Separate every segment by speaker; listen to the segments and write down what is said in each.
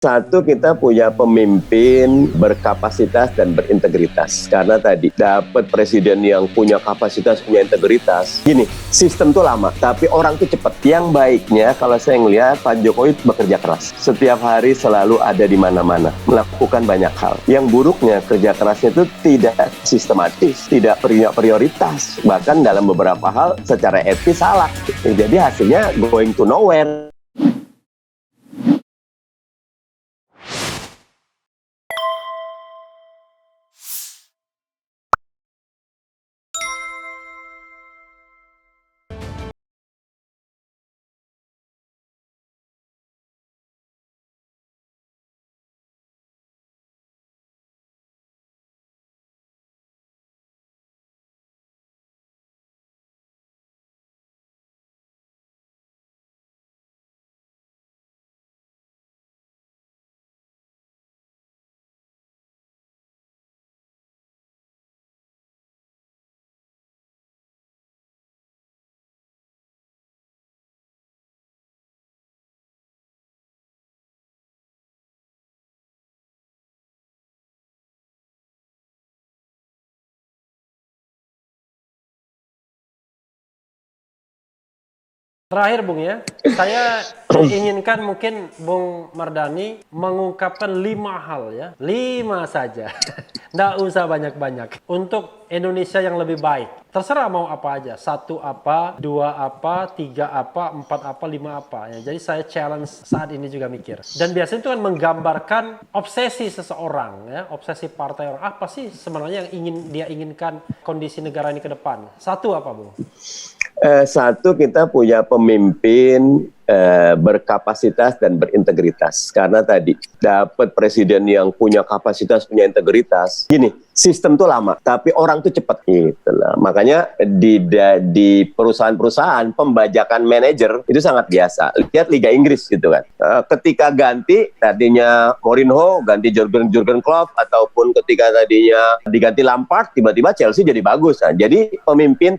Speaker 1: Satu, kita punya pemimpin berkapasitas dan berintegritas. Karena tadi dapat presiden yang punya kapasitas, punya integritas. Gini, sistem tuh lama, tapi orang tuh cepat. Yang baiknya kalau saya ngelihat Pak Jokowi bekerja keras. Setiap hari selalu ada di mana-mana, melakukan banyak hal. Yang buruknya kerja kerasnya itu tidak sistematis, tidak punya prioritas. Bahkan dalam beberapa hal secara etis salah. Jadi hasilnya going to nowhere.
Speaker 2: Terakhir Bung ya, saya inginkan mungkin Bung Mardhani mengungkapkan 5 hal ya, 5 saja, nggak usah banyak-banyak, untuk Indonesia yang lebih baik. Terserah mau apa aja, 1 apa, 2 apa, 3 apa, 4 apa, 5 apa. Ya, jadi saya challenge saat ini juga mikir. Dan biasanya itu kan menggambarkan obsesi seseorang, ya, obsesi partai orang. Apa sih sebenarnya yang dia inginkan kondisi negara ini ke depan? 1 apa Bung?
Speaker 1: Satu, kita punya pemimpin berkapasitas dan berintegritas. Karena tadi dapat presiden yang punya kapasitas, punya integritas. Gini, sistem tuh lama, tapi orang tuh cepat. Gitu lah. Makanya di perusahaan-perusahaan pembajakan manajer itu sangat biasa. Lihat Liga Inggris gitu kan. Ketika ganti, tadinya Mourinho ganti Jurgen Klopp, ataupun ketika tadinya diganti Lampard, tiba-tiba Chelsea jadi bagus. Nah, jadi pemimpin.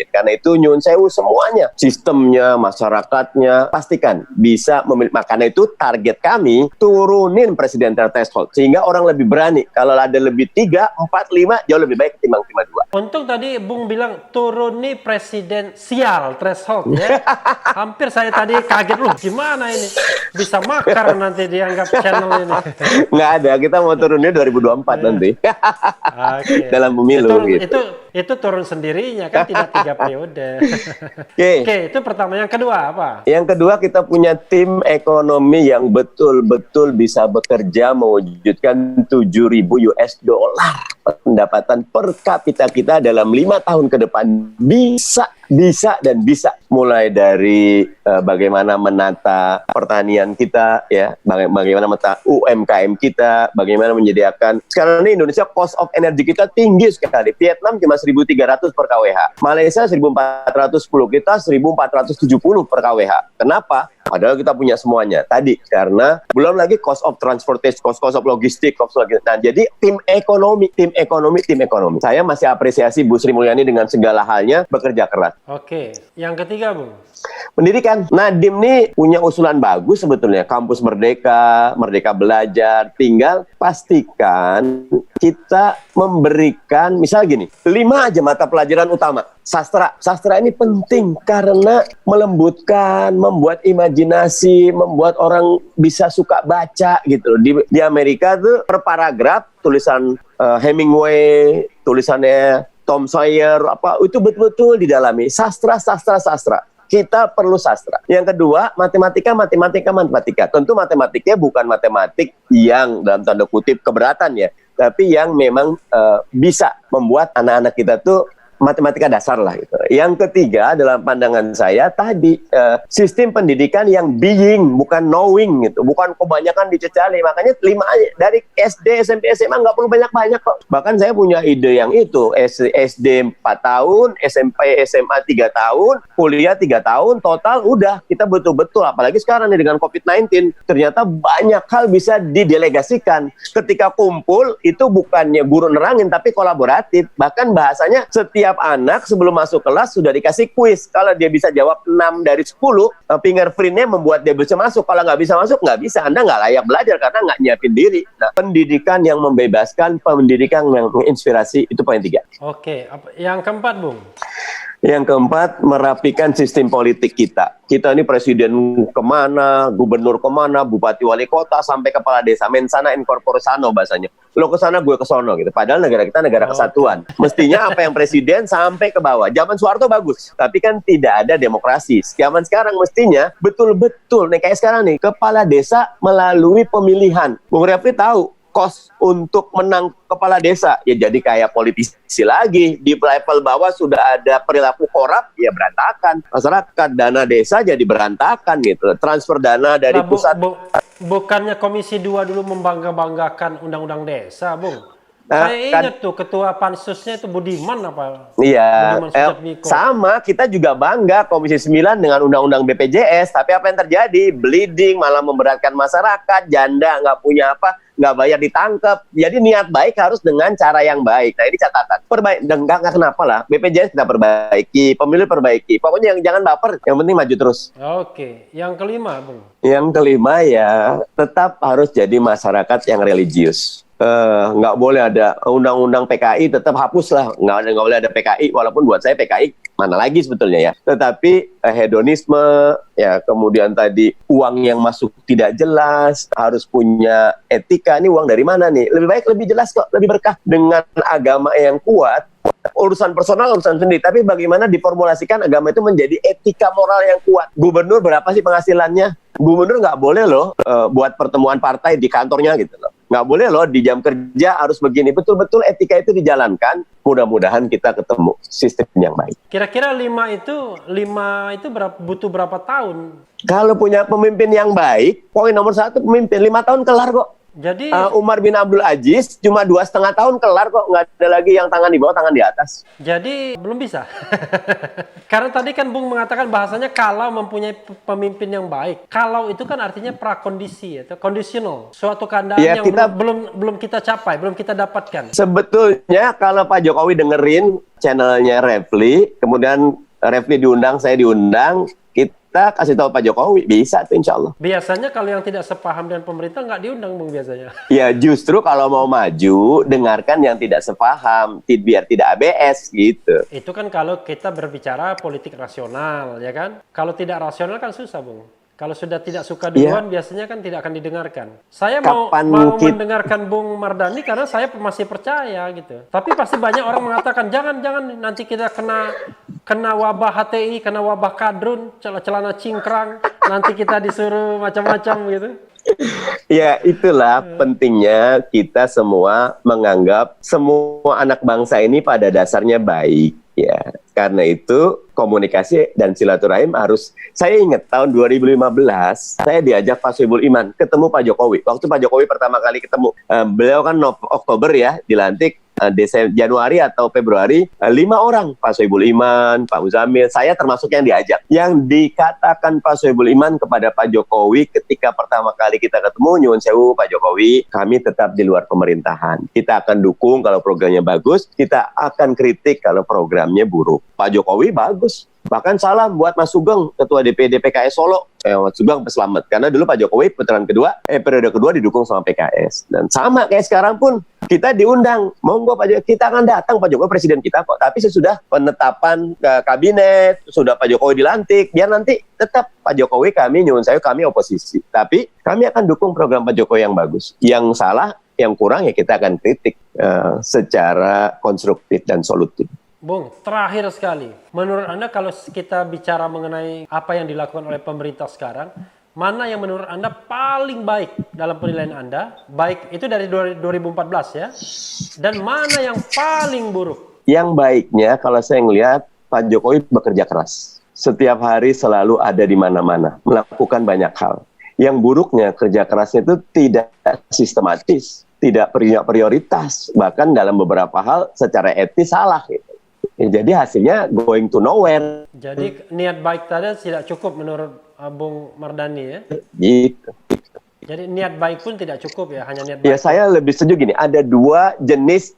Speaker 1: Karena itu nyun sewu semuanya, sistemnya, masyarakatnya, pastikan bisa memilih. Makanya itu target kami turunin presidential threshold sehingga orang lebih berani. Kalau ada lebih 3, 4, 5 jauh lebih baik ketimbang 2.
Speaker 2: Untung tadi Bung bilang turuni presidensial threshold ya. Hampir saya tadi kaget loh, gimana ini bisa makar nanti dianggap channel ini.
Speaker 1: Nggak ada, kita mau turunnya 2024 nanti.
Speaker 2: Okay.
Speaker 1: Dalam pemilu
Speaker 2: itu turun sendirinya kan, tidak 3 periode.
Speaker 1: Oke,
Speaker 2: itu pertama. Yang kedua apa?
Speaker 1: Yang kedua, kita punya tim ekonomi yang betul-betul bisa bekerja mewujudkan 7.000 US dollar pendapatan per kapita kita dalam 5 tahun ke depan. Bisa. Mulai dari bagaimana menata pertanian kita, ya, bagaimana menata UMKM kita, bagaimana menyediakan. Sekarang ini Indonesia cost of energy kita tinggi sekali. Vietnam cuma 1.300 per kWh, Malaysia 1.410, kita 1.470 per kWh. Kenapa? Padahal kita punya semuanya. Tadi karena belum lagi cost of transportation, cost of logistik, Nah, jadi tim ekonomi. Saya masih apresiasi Bu Sri Mulyani dengan segala halnya bekerja keras.
Speaker 2: Oke, yang ketiga Bung.
Speaker 1: Pendidikan. Nadiem nih punya usulan bagus sebetulnya. Kampus Merdeka, Merdeka Belajar. Tinggal pastikan kita memberikan, misal gini, 5 aja mata pelajaran utama. Sastra ini penting karena melembutkan, membuat imajinasi, membuat orang bisa suka baca gitu. Di Amerika tuh per paragraf tulisan Hemingway, tulisannya Tom Sawyer, apa itu betul-betul didalami. Sastra. Kita perlu sastra. Yang kedua, matematika. Tentu matematiknya bukan matematik yang dalam tanda kutip keberatan ya, tapi yang memang bisa membuat anak-anak kita tuh matematika dasar lah gitu. Yang ketiga dalam pandangan saya tadi sistem pendidikan yang being bukan knowing gitu, bukan kebanyakan dicecali. Makanya 5 aja dari SD, SMP, SMA nggak perlu banyak-banyak kok. Bahkan saya punya ide yang itu, SD 4 tahun, SMP, SMA 3 tahun, kuliah 3 tahun, total udah kita betul-betul. Apalagi sekarang nih dengan COVID-19, ternyata banyak hal bisa didelegasikan. Ketika kumpul itu bukannya guru nerangin tapi kolaboratif. Bahkan bahasanya setiap Setiap anak sebelum masuk kelas sudah dikasih kuis. Kalau dia bisa jawab 6 dari 10, fingerprintnya membuat dia bisa masuk. Kalau nggak bisa masuk, nggak bisa. Anda nggak layak belajar karena nggak nyiapin diri. Nah, pendidikan yang membebaskan, pendidikan yang menginspirasi, itu poin 3.
Speaker 2: Oke, yang keempat, Bung?
Speaker 1: Yang keempat, merapikan sistem politik kita. Kita ini presiden kemana, gubernur kemana, bupati wali kota, sampai kepala desa. Mensana in corpore sano bahasanya. Lo ke sana, gue ke sono gitu. Padahal negara kita negara kesatuan. Mestinya apa yang presiden sampai ke bawah. Zaman Soeharto bagus, tapi kan tidak ada demokrasi. Zaman sekarang mestinya betul-betul, nih kayak sekarang nih, kepala desa melalui pemilihan. Bung Refli tahu, kos untuk menang kepala desa ya jadi kayak politisi lagi. Di level bawah sudah ada perilaku korup, ya berantakan. Masyarakat dana desa jadi berantakan gitu. Transfer dana dari pusat.
Speaker 2: Bukannya Komisi 2 dulu membangga-banggakan undang-undang desa, Bung? Saya ingat tuh ketua pansusnya itu Budiman apa?
Speaker 1: Iya,
Speaker 2: Budiman
Speaker 1: sama kita juga bangga Komisi 9 dengan undang-undang BPJS. Tapi apa yang terjadi? Bleeding, malah memberatkan masyarakat, janda nggak punya apa, nggak bayar ditangkap. Jadi niat baik harus dengan cara yang baik. Nah ini catatan. Dan nggak kenapa lah. BPJS kita perbaiki, pemilu perbaiki. Pokoknya jangan baper. Yang penting maju terus.
Speaker 2: Oke, yang kelima, Bung.
Speaker 1: Yang kelima ya tetap harus jadi masyarakat yang religius. Nggak boleh ada undang-undang PKI, tetap hapus lah. Nggak boleh ada PKI, walaupun buat saya PKI mana lagi sebetulnya ya. Tetapi hedonisme, ya kemudian tadi uang yang masuk tidak jelas, harus punya etika. Ini uang dari mana nih? Lebih baik lebih jelas kok, lebih berkah. Dengan agama yang kuat, urusan personal, urusan sendiri. Tapi bagaimana diformulasikan agama itu menjadi etika moral yang kuat. Gubernur berapa sih penghasilannya? Gubernur nggak boleh loh buat pertemuan partai di kantornya gitu loh. Nggak boleh loh di jam kerja harus begini. Betul-betul etika itu dijalankan. Mudah-mudahan kita ketemu sistem yang baik.
Speaker 2: Kira-kira 5 itu butuh berapa tahun?
Speaker 1: Kalau punya pemimpin yang baik, poin nomor 1 pemimpin 5 tahun kelar kok.
Speaker 2: Jadi
Speaker 1: Umar bin Abdul Aziz cuma 2,5 tahun kelar kok, nggak ada lagi yang tangan di bawah, tangan di atas.
Speaker 2: Jadi belum bisa. Karena tadi kan Bung mengatakan bahasanya kalau mempunyai pemimpin yang baik. Kalau itu kan artinya prakondisi, atau conditional, suatu keadaan
Speaker 1: Ya,
Speaker 2: yang
Speaker 1: kita
Speaker 2: belum kita capai, belum kita dapatkan.
Speaker 1: Sebetulnya kalau Pak Jokowi dengerin channelnya Refli, kemudian Refli diundang, saya diundang, kita kasih tahu Pak Jokowi, bisa tuh insya Allah.
Speaker 2: Biasanya kalau yang tidak sepaham dengan pemerintah nggak diundang, Bung, biasanya.
Speaker 1: Ya justru kalau mau maju, dengarkan yang tidak sepaham, biar tidak ABS gitu.
Speaker 2: Itu kan kalau kita berbicara politik rasional, ya kan? Kalau tidak rasional kan susah, Bung. Kalau sudah tidak suka duluan, biasanya kan tidak akan didengarkan. Saya mau mendengarkan Bung Mardhani karena saya masih percaya gitu. Tapi pasti banyak orang mengatakan, jangan nanti kita kena wabah HTI, kena wabah kadrun, celana cingkrang, nanti kita disuruh macam-macam gitu.
Speaker 1: Ya itulah pentingnya kita semua menganggap semua anak bangsa ini pada dasarnya baik. Ya, karena itu komunikasi dan silaturahim harus. Saya ingat tahun 2015 saya diajak Pak Soebul Iman ketemu Pak Jokowi. Waktu Pak Jokowi pertama kali ketemu, beliau kan Oktober ya dilantik, Desember, Januari atau Februari, 5 orang, Pak Soebul Iman, Pak Muzamil, saya termasuk yang diajak. Yang dikatakan Pak Soebul Iman kepada Pak Jokowi ketika pertama kali kita ketemu, nyuwun sewu Pak Jokowi, kami tetap di luar pemerintahan. Kita akan dukung kalau programnya bagus, kita akan kritik kalau programnya buruk. Pak Jokowi bagus. Bahkan salam buat Mas Sugeng, Ketua DPD PKS Solo. Mas Sugeng selamat. Karena dulu Pak Jokowi periode kedua didukung sama PKS. Dan sama kayak sekarang pun, kita diundang. Monggo Pak Jokowi, kita akan datang, Pak Jokowi presiden kita kok. Tapi sesudah penetapan kabinet, sudah Pak Jokowi dilantik, biar nanti tetap Pak Jokowi kami, nyuwun saya, kami oposisi. Tapi kami akan dukung program Pak Jokowi yang bagus. Yang salah, yang kurang ya kita akan kritik secara konstruktif dan solutif.
Speaker 2: Bung, terakhir sekali, menurut Anda kalau kita bicara mengenai apa yang dilakukan oleh pemerintah sekarang, mana yang menurut Anda paling baik dalam penilaian Anda? Baik itu dari 2014 ya, dan mana yang paling buruk?
Speaker 1: Yang baiknya kalau saya ngelihat Pak Jokowi bekerja keras. Setiap hari selalu ada di mana-mana, melakukan banyak hal. Yang buruknya kerja kerasnya itu tidak sistematis, tidak punya prioritas, bahkan dalam beberapa hal secara etis salah gitu. Jadi hasilnya going to nowhere.
Speaker 2: Jadi niat baik tadi tidak cukup menurut Bung Mardhani ya?
Speaker 1: Gitu.
Speaker 2: Jadi niat baik pun tidak cukup ya, hanya niat
Speaker 1: Ya,
Speaker 2: baik.
Speaker 1: saya lebih setuju gini, ada dua jenis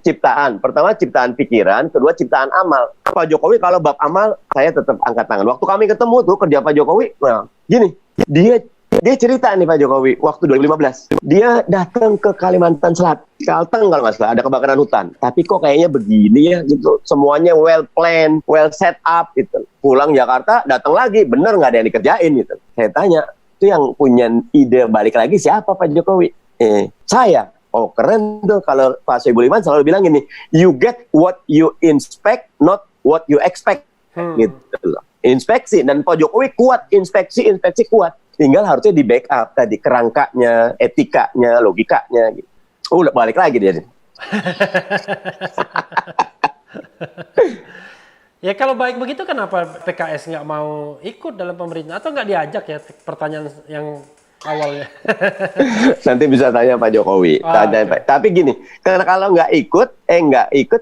Speaker 1: ciptaan. Pertama ciptaan pikiran, kedua ciptaan amal. Pak Jokowi kalau bab amal, saya tetap angkat tangan. Waktu kami ketemu tuh kerja Pak Jokowi, nah, gini, dia cerita nih Pak Jokowi, waktu 2015. Dia datang ke Kalimantan Selatan, Kalteng kalau nggak salah, ada kebakaran hutan. Tapi kok kayaknya begini ya gitu, semuanya well planned, well set up gitu. Pulang Jakarta, datang lagi, bener nggak ada yang dikerjain gitu. Saya tanya, itu yang punya ide balik lagi siapa Pak Jokowi? Saya. Oh keren tuh, kalau Pak Soebul Iman selalu bilang gini, you get what you inspect, not what you expect. Gitu loh. Inspeksi, dan Pak Jokowi kuat, inspeksi kuat. Tinggal harusnya di backup tadi, kerangkanya, etikanya, logikanya. Gitu. Udah balik lagi dia.
Speaker 2: Ya kalau baik begitu kenapa PKS nggak mau ikut dalam pemerintahan atau nggak diajak ya, pertanyaan yang awalnya.
Speaker 1: Nanti bisa tanya Pak Jokowi. Tapi gini, karena kalau nggak ikut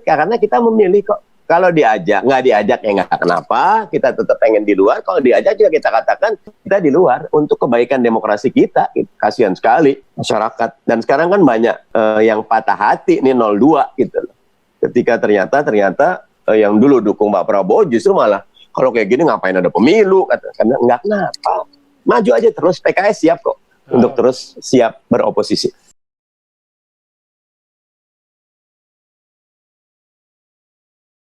Speaker 1: karena kita memilih kok. Kalau nggak diajak ya nggak kenapa. Kita tetap pengen di luar. Kalau diajak juga kita katakan kita di luar untuk kebaikan demokrasi kita. Kasihan sekali masyarakat. Dan sekarang kan banyak yang patah hati nih 02 gitu. Ketika ternyata yang dulu dukung Pak Prabowo justru malah kalau kayak gini ngapain ada pemilu, karena nggak kenapa. Maju aja terus, PKS siap kok untuk terus siap beroposisi.